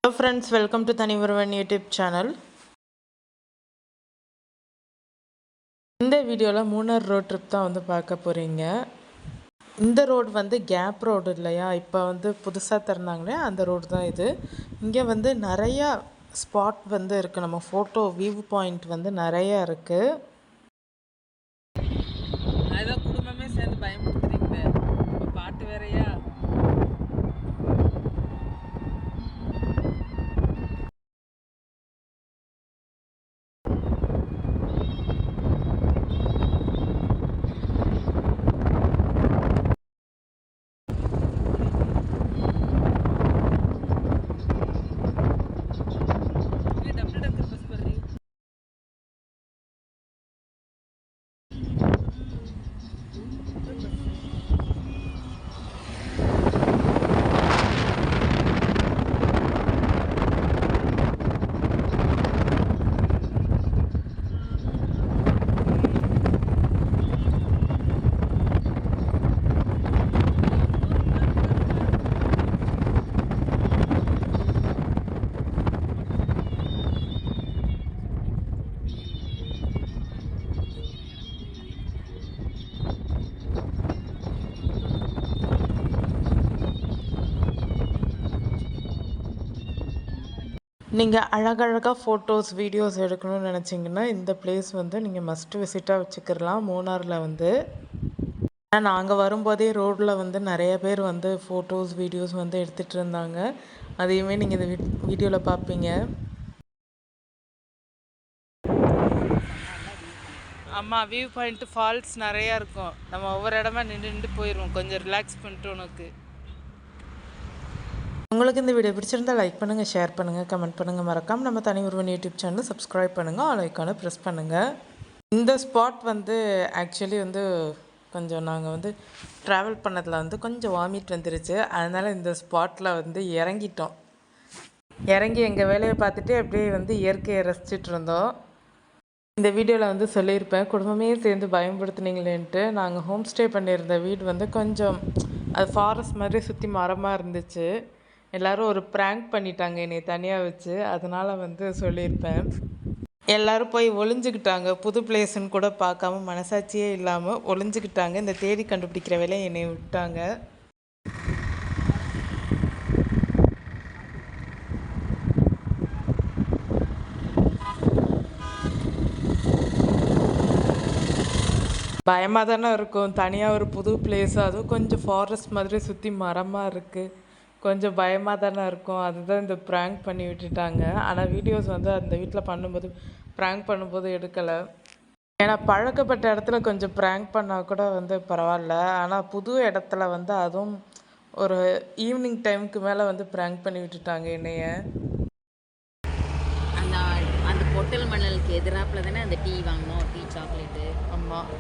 Hello friends, welcome to Thani Murugan YouTube channel. இந்த வீடியோவில் Munnar road trip தான் வந்து பார்க்க போகிறீங்க. இந்த ரோடு வந்து கேப் ரோடு இல்லையா, இப்போ வந்து புதுசாக திறந்தாங்களே அந்த ரோடு தான் இது. இங்கே வந்து நிறையா ஸ்பாட் வந்து இருக்குது, நம்ம ஃபோட்டோ வியூ பாயிண்ட் வந்து நிறையா இருக்குது. அதுதான் குடும்பமே சேர்ந்து பயன்படுத்துறீங்க, பாட்டு வேறையா. நீங்கள் அழகழகாக ஃபோட்டோஸ் வீடியோஸ் எடுக்கணும்னு நினச்சிங்கன்னா இந்த பிளேஸ் வந்து நீங்கள் மஸ்ட் விசிட்டாக வச்சுக்கிடலாம். மூணாரில் வந்து நாங்கள் வரும்போதே ரோட்டில் வந்து நிறைய பேர் வந்து ஃபோட்டோஸ் வீடியோஸ் வந்து எடுத்துகிட்டு இருந்தாங்க. அதையுமே நீங்கள் இந்த வீடியோவில் பார்ப்பீங்க. ஆமாம், வியூ பாயிண்ட்டு ஃபால்ஸ் நிறையா இருக்கும். நம்ம ஒவ்வொரு இடமா நின்று போயிடுவோம், கொஞ்சம் ரிலாக்ஸ் பண்ணிட்டு. உங்களுக்கு இந்த வீடியோ பிடிச்சிருந்தால் லைக் பண்ணுங்கள், ஷேர் பண்ணுங்கள், கமெண்ட் பண்ணுங்கள். மறக்காமல் நம்ம தனி முருகன் யூடியூப் சேனல் சப்ஸ்கிரைப் பண்ணுங்கள், ஆல் ஐக்கானை ப்ரெஸ் பண்ணுங்கள். இந்த ஸ்பாட் வந்து ஆக்சுவலி வந்து கொஞ்சம் நாங்கள் வந்து ட்ராவல் பண்ணதில் வந்து கொஞ்சம் வாமிட் வந்துருச்சு. அதனால் இந்த ஸ்பாட்டில் வந்து இறங்கி எங்கள் வேலையை பார்த்துட்டு அப்படியே வந்து இயற்கையை ரசிச்சுட்டு இருந்தோம். இந்த வீடியோவில் வந்து சொல்லியிருப்பேன், குடும்பமே சேர்ந்து பயன்படுத்துனீங்களேன்ட்டு. நாங்கள் ஹோம் ஸ்டே பண்ணியிருந்த வீடு வந்து கொஞ்சம் அது ஃபாரஸ்ட் மாதிரி சுற்றி மரமாக இருந்துச்சு. எல்லோரும் ஒரு ப்ராங்க் பண்ணிட்டாங்க என்னை தனியாக வச்சு, அதனால் வந்து சொல்லியிருப்பேன். எல்லோரும் போய் ஒளிஞ்சுக்கிட்டாங்க, புது பிளேஸுன்னு கூட பார்க்காம மனசாட்சியே இல்லாமல் ஒளிஞ்சுக்கிட்டாங்க. இந்த தேடி கண்டுபிடிக்கிற வேலையை என்னை விட்டாங்க. பயமாக தானே இருக்கும், தனியாக ஒரு புது பிளேஸு, அதுவும் கொஞ்சம் ஃபாரஸ்ட் மாதிரி சுற்றி மரமாக இருக்குது, கொஞ்சம் பயமாக தானே இருக்கும். அதுதான் இந்த ப்ராங்க் பண்ணி விட்டுட்டாங்க. ஆனால் வீடியோஸ் வந்து அந்த வீட்டில் பண்ணும்போது ப்ராங்க் பண்ணும்போது எடுக்கலை. ஏன்னா பழக்கப்பட்ட இடத்துல கொஞ்சம் ப்ராங்க் பண்ணால் கூட வந்து பரவாயில்ல. ஆனால் புது இடத்துல வந்து அதுவும் ஒரு ஈவினிங் டைமுக்கு மேலே வந்து ப்ராங்க் பண்ணி விட்டுட்டாங்க என்னைய. அந்த பொட்டல் மணலுக்கு எதிராப்பில் தானே அந்த டீ வாங்கினோம், டீ சாக்லேட்டு. ஆமாம்,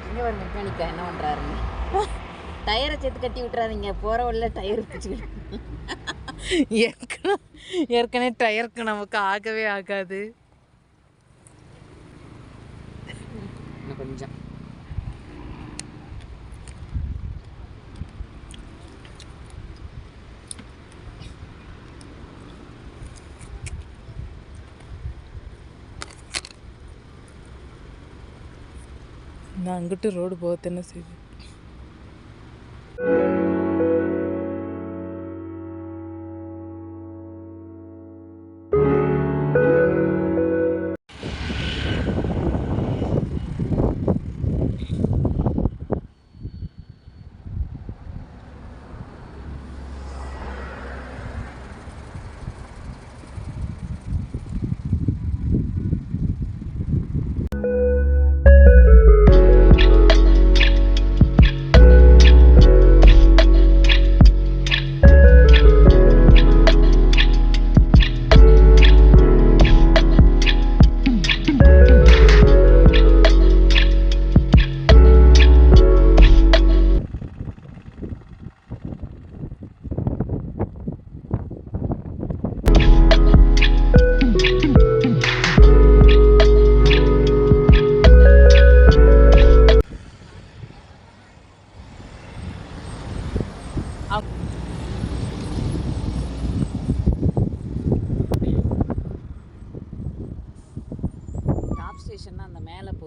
இங்கே ஒரு மெக்கானிக்கா என்ன பண்ணுறாருங்க, டயரை சேர்த்து கட்டி விட்டுறாதீங்க, போகிற வழியில டயர் பிடிச்சிக்கிட்டு. ஏற்கனவே டயருக்கு நமக்கு ஆகவே ஆகாது. கொஞ்சம் நான் அங்கிட்டு ரோடு போகத்தானே செய்யுது.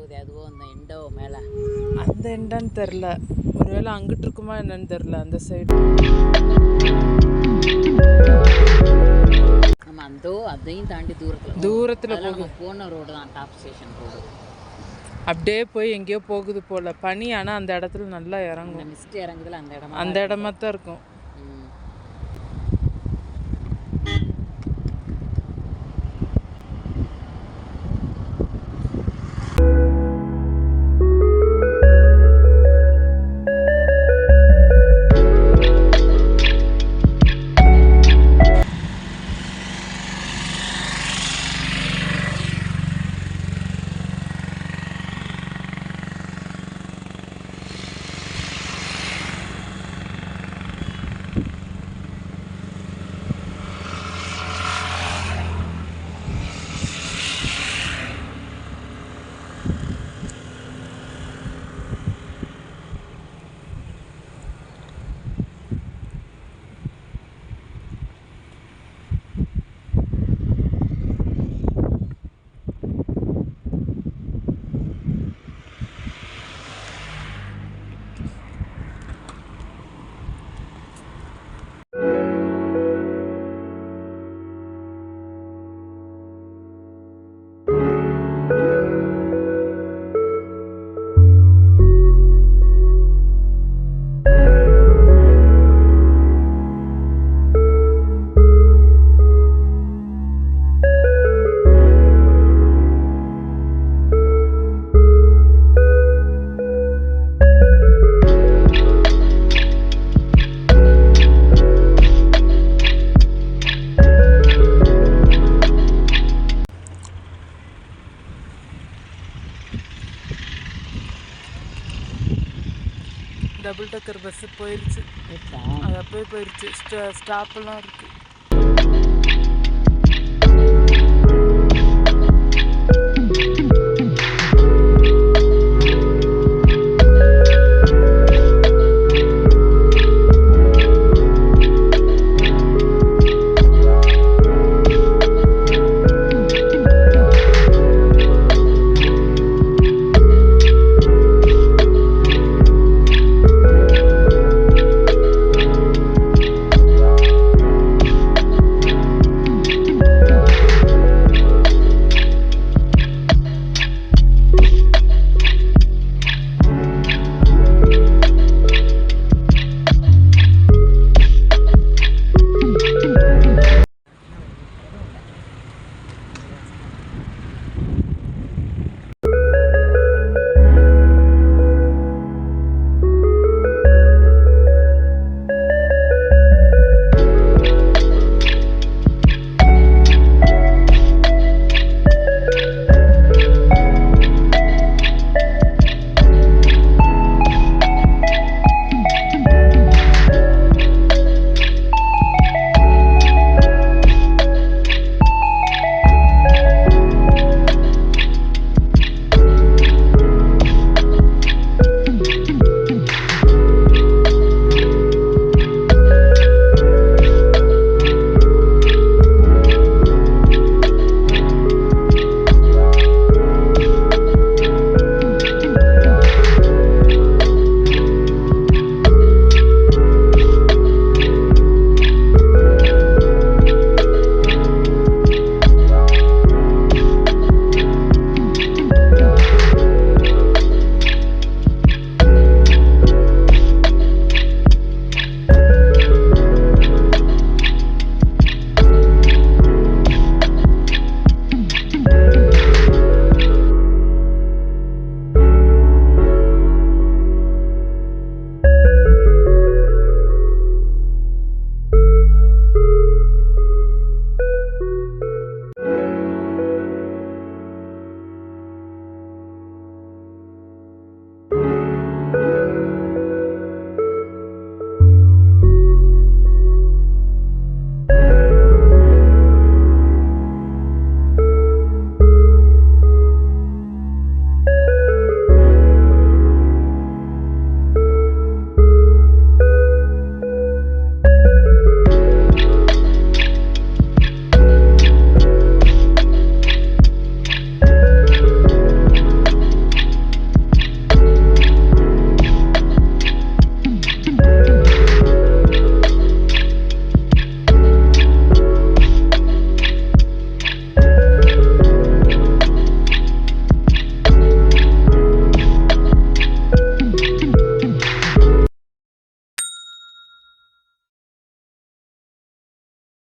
போகுது அதுவும் அந்த எண்டோ மேலே. அந்த எண்டான்னு தெரில, ஒருவேளை அங்கிட்டு இருக்குமா என்னன்னு தெரில அந்த சைடு. நம்ம அதையும் தாண்டி தூரத்தில் நம்ம போன ரோடு தான் டாப் ஸ்டேஷன் ரோடு. அப்படியே போய் எங்கேயோ போகுது போல் பனி. ஆனால் அந்த இடத்துல நல்லா இறங்கும். மிஸ்ட் இறங்குதுல அந்த இடமா தான் இருக்கும். டபுள் டக்கர் பஸ்ஸு போயிடுச்சு. அது அப்போயே போயிடுச்சு. ஸ்டாப்பெல்லாம் இருக்குது.